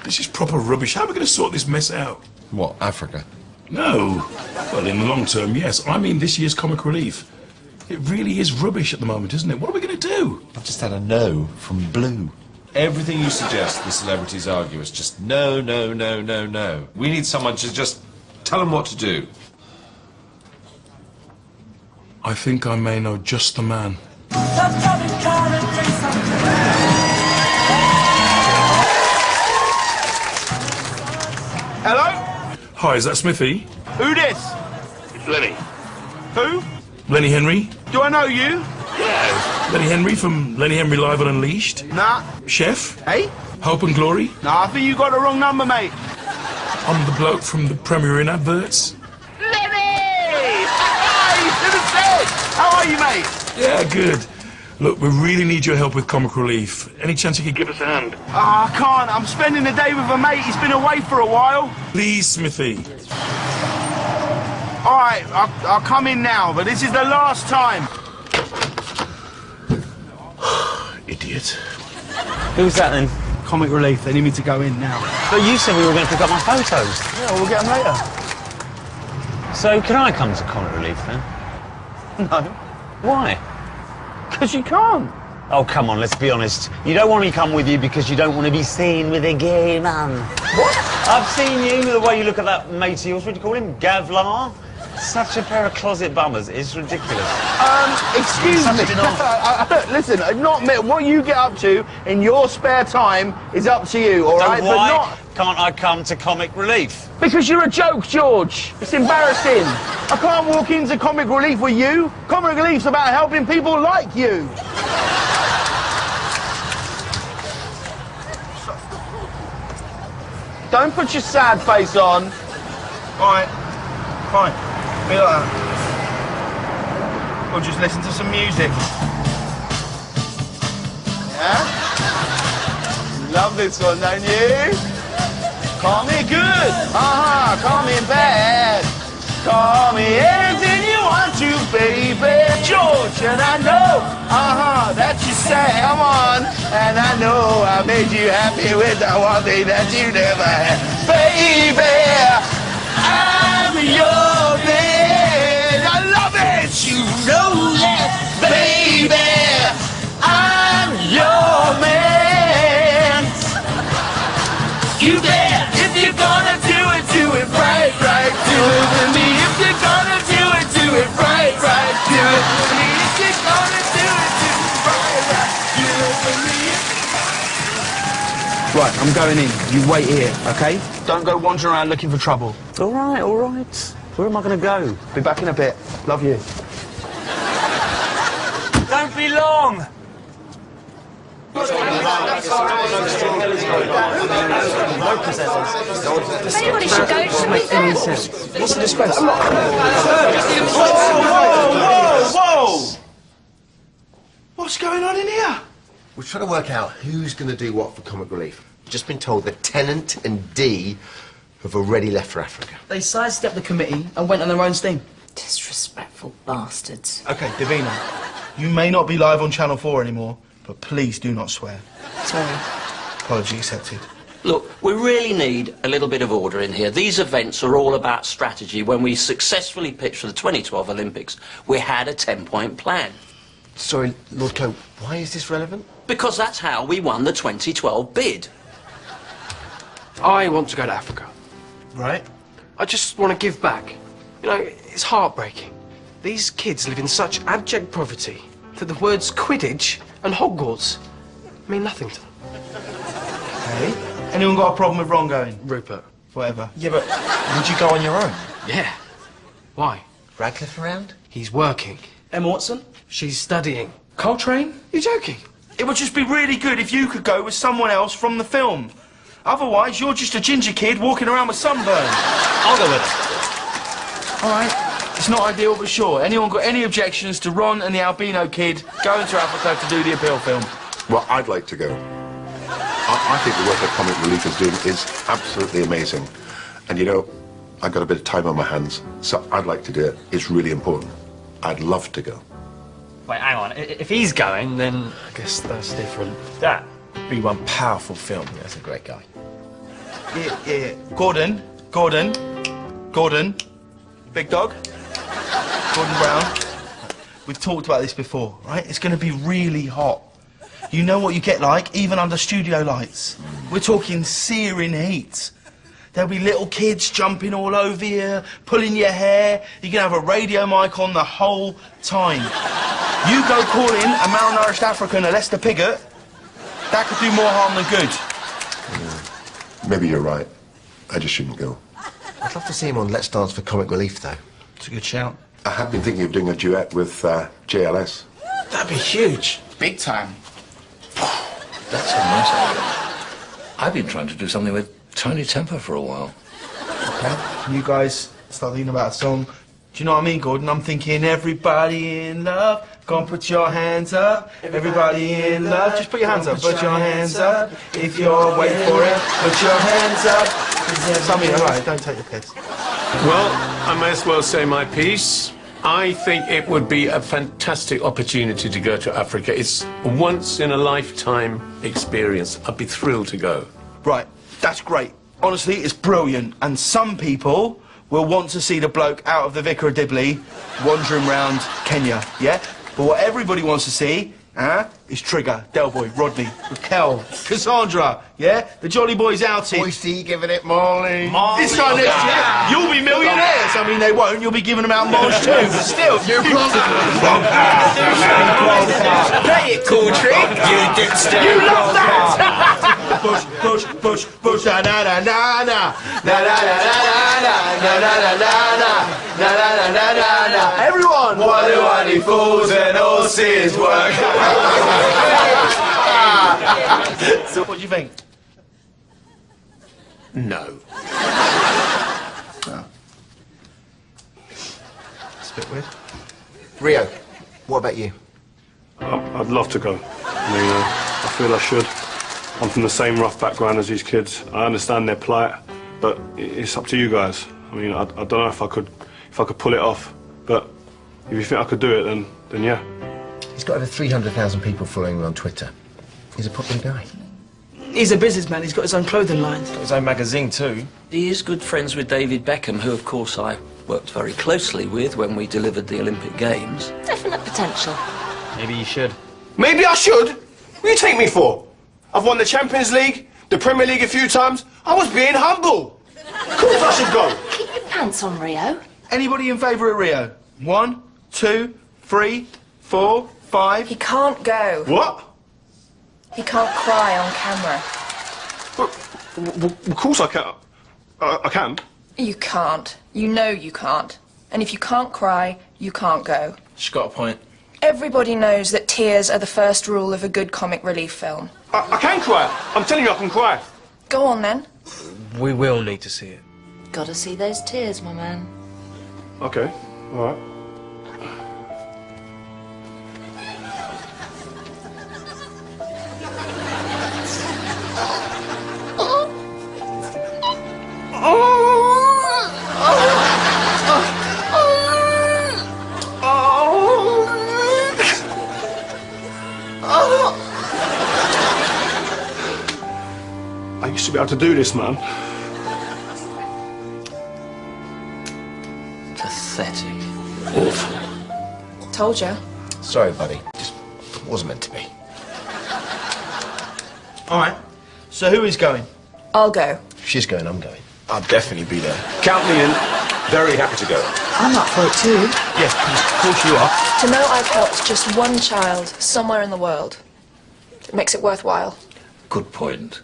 This is proper rubbish. How are we going to sort this mess out? What, Africa? No. Well, in the long term, yes. I mean this year's comic relief. It really is rubbish at the moment, isn't it? What are we going to do? I've just had a no from Blue. Everything you suggest the celebrities argue is just no, no, no, no, no. We need someone to just tell them what to do. I think I may know just the man. Hello? Hi, is that Smithy? Who this? It's Lenny. Who? Lenny Henry? Do I know you? Yeah. Lenny Henry from Lenny Henry Live on Unleashed? Nah. Chef? Hey? Hope and Glory? Nah, I think you got the wrong number, mate. I'm the bloke from the Premier Inn adverts. Lenny! You should have said! How are you, mate? Yeah, good. Look, we really need your help with comic relief. Any chance you could give us a hand? I can't. I'm spending the day with a mate. He's been away for a while. Please, Smithy. All right, I'll come in now, but this is the last time. Idiot. Who's that then? Comic relief. They need me to go in now. But you said we were going to pick up my photos. Yeah, we'll get them later. So can I come to comic relief then? No. Why? Because you can't. Oh, come on, let's be honest. You don't want me to come with you because you don't want to be seen with a gay man. What? I've seen you, the way you look at that mate of yours. What do you call him? Gavlar? Such a pair of closet bummers. It's ridiculous. Excuse me. Listen, not me. What you get up to in your spare time is up to you, all right? So why but not... can't I come to comic relief? Because you're a joke, George. It's embarrassing. I can't walk into comic relief with you. Comic relief's about helping people like you. Don't put your sad face on. All right, fine. Be like that. Or just listen to some music. Yeah? Love this one, don't you? Call me good, call me bad. Call me anything you want to, baby. George, and I know, that you say, come on. And I know I made you happy with the one thing that you never had. Baby, I'm your man. I love it, you know that. Baby, I'm your man. You bet. If you're gonna do it right, right. Do it with me. If you're gonna do it right, right. Do it with me. If you're gonna do it right, right. Do it with me. Right, I'm going in. You wait here, okay? Don't go wandering around looking for trouble. All right, all right. Where am I going to go? Be back in a bit. Love you. Don't be long. Does anybody should go, should we? What's the disgrace? Whoa! What's going on in here? We're trying to work out who's going to do what for comic relief. Just been told that Tennant and Dee have already left for Africa. They sidestepped the committee and went on their own steam. Disrespectful bastards. Okay, Davina, you may not be live on Channel 4 anymore, but please do not swear. Sorry. Apology accepted. Look, we really need a little bit of order in here. These events are all about strategy. When we successfully pitched for the 2012 Olympics, we had a 10-point plan. Sorry, Lord Coe, why is this relevant? Because that's how we won the 2012 bid. I want to go to Africa. Right? I just want to give back. You know, it's heartbreaking. These kids live in such abject poverty that the words Quidditch and Hogwarts mean nothing to them. Hey, anyone got a problem with Ron going? Rupert. Whatever. Yeah, but would you go on your own? Yeah. Why? Radcliffe around? He's working. Emma Watson? She's studying. Coltrane? You're joking? It would just be really good if you could go with someone else from the film. Otherwise, you're just a ginger kid walking around with sunburn. I'll go with it. All right. It's not ideal, but sure. Anyone got any objections to Ron and the albino kid going to Africa to do the appeal film? Well, I'd like to go. I think the work that Comic Relief is doing is absolutely amazing. And, you know, I've got a bit of time on my hands, so I'd like to do it. It's really important. I'd love to go. Wait, hang on. If he's going, then I guess that's different. That would be one powerful film. That's a great guy. Yeah. Gordon. Big dog. Gordon Brown. We've talked about this before, right? It's going to be really hot. You know what you get like, even under studio lights. We're talking searing heat. There'll be little kids jumping all over you, pulling your hair. You can have a radio mic on the whole time. You go call in a malnourished African, a Lester Piggott, that could do more harm than good. Yeah. Maybe you're right. I just shouldn't go. I'd love to see him on Let's Dance for Comic Relief, though. It's a good shout. I have been thinking of doing a duet with JLS. That'd be huge. Big time. That's a nice idea. I've been trying to do something with Tony Temper for a while. Okay, you guys start thinking about a song. Do you know what I mean, Gordon? I'm thinking everybody in love. Go on, put your hands up. Everybody in love. Just put your hands up. Put your hands up. If you're waiting for it, put your hands up. Something, all right, don't take the piss. Well, I may as well say my piece. I think it would be a fantastic opportunity to go to Africa. It's a once-in-a-lifetime experience. I'd be thrilled to go. Right, that's great. Honestly, it's brilliant. And some people will want to see the bloke out of the Vicar of Dibley wandering round Kenya, yeah? But what everybody wants to see, is Trigger, Delboy, Rodney, Raquel, Cassandra, yeah? The Jolly Boys outing. Boise giving it Molly. This time next year, you'll be millionaires. I mean, they won't. You'll be giving them out Molly too. But still, you Play it, cool trick. You dipster. You love that. Push, na na na na na na na na na na na. Everyone, wally fools and all sins work. So, what do you think? No. It's a bit weird. Rio, what about you? I'd love to go. I mean, I feel I should. I'm from the same rough background as these kids. I understand their plight, but it's up to you guys. I mean, I don't know if I could pull it off, but if you think I could do it, then yeah. He's got over 300,000 people following him on Twitter. He's a popular guy. He's a businessman. He's got his own clothing line. Got his own magazine too. He is good friends with David Beckham, who, of course, I worked very closely with when we delivered the Olympic Games. Definite potential. Maybe you should. Maybe I should? What do you take me for? I've won the Champions League, the Premier League a few times. I was being humble. Of course I should go. Keep your pants on, Rio. Anybody in favour of Rio? 1, 2, 3, 4, 5. He can't go. What? He can't cry on camera. Well, of course I can. I can. You can't. You know you can't. And if you can't cry, you can't go. She's got a point. Everybody knows that tears are the first rule of a good comic relief film. I can cry. I'm telling you, I can cry. Go on, then. We will need to see it. Gotta see those tears, my man. Okay, all right. I used to be able to do this, man. Pathetic. Awful. Told you. Sorry, buddy. Just wasn't meant to be. All right. So who is going? I'll go. If she's going, I'm going. I'll definitely be there. Count me in. Very happy to go. I'm up for it too. Yes, of course you are. To know I've helped just one child somewhere in the world, it makes it worthwhile. Good point.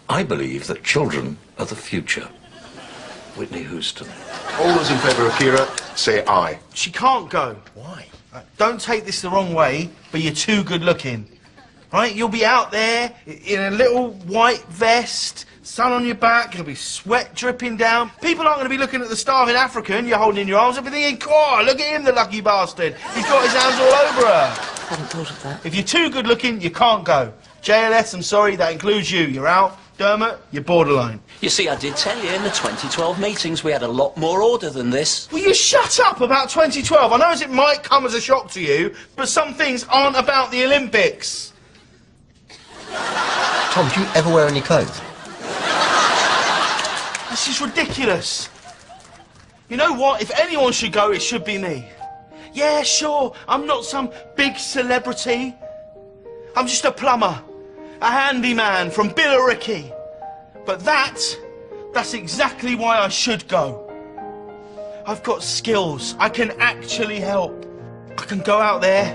I believe that children are the future. Whitney Houston. All those in favour of Kira, say aye. She can't go. Why? Don't take this the wrong way, but you're too good looking. Right? You'll be out there in a little white vest, sun on your back, there'll be sweat dripping down. People aren't going to be looking at the starving African you're holding in your arms. They'll be thinking, oh, look at him, the lucky bastard. He's got his hands all over her. Hadn't thought of that. If you're too good looking, you can't go. JLS, I'm sorry, that includes you. You're out. Dermot, you're borderline. You see, I did tell you in the 2012 meetings we had a lot more order than this. Will you shut up about 2012? I know it might come as a shock to you, but some things aren't about the Olympics. Tom, do you ever wear any clothes? This is ridiculous. You know what? If anyone should go, it should be me. Yeah, sure, I'm not some big celebrity. I'm just a plumber, a handyman from Billericay. But that's exactly why I should go. I've got skills. I can actually help. I can go out there,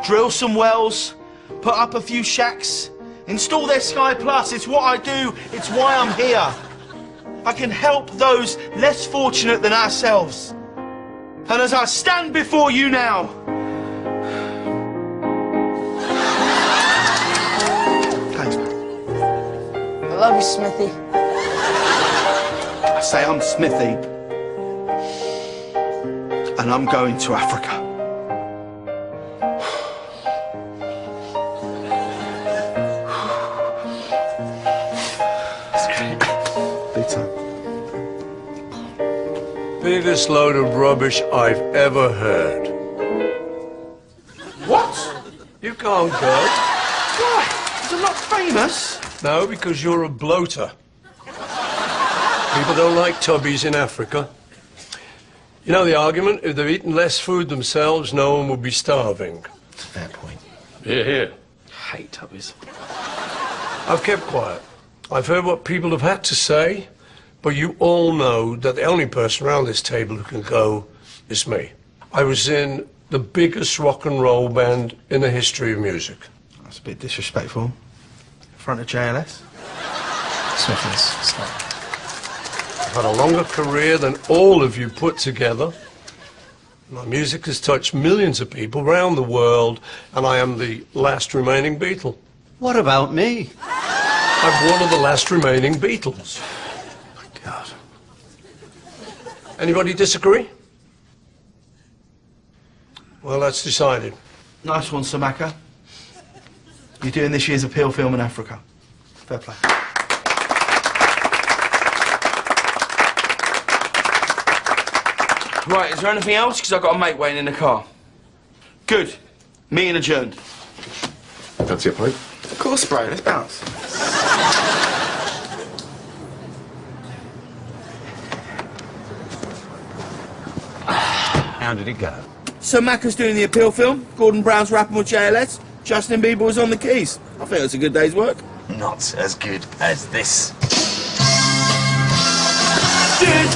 drill some wells, put up a few shacks, install their Sky Plus. It's what I do. It's why I'm here. I can help those less fortunate than ourselves. And as I stand before you now, thanks, man. I love you, Smithy. I say I'm Smithy, and I'm going to Africa. Big time. Biggest load of rubbish I've ever heard. What? You can't go. Why? Because I'm not famous. No, because you're a bloater. People don't like tubbies in Africa. You know the argument? If they've eaten less food themselves, no one would be starving. Fair point. Hear, hear. I hate tubbies. I've kept quiet. I've heard what people have had to say, but you all know that the only person around this table who can go is me. I was in the biggest rock and roll band in the history of music. That's a bit disrespectful. In front of JLS. Smithies, stop. I've had a longer career than all of you put together. My music has touched millions of people around the world, and I am the last remaining Beatle. What about me? I'm one of the last remaining Beatles. God. Anybody disagree? Well, that's decided. Nice one, Samaka. You're doing this year's appeal film in Africa. Fair play. Right, is there anything else? Because I've got a mate waiting in the car. Good. Meeting adjourned. That's your point? Of course, bro. Let's bounce. How did it go? So Macca's doing the appeal film, Gordon Brown's rapping with JLS, Justin Bieber was on the keys. I think it's a good day's work. Not as good as this. Did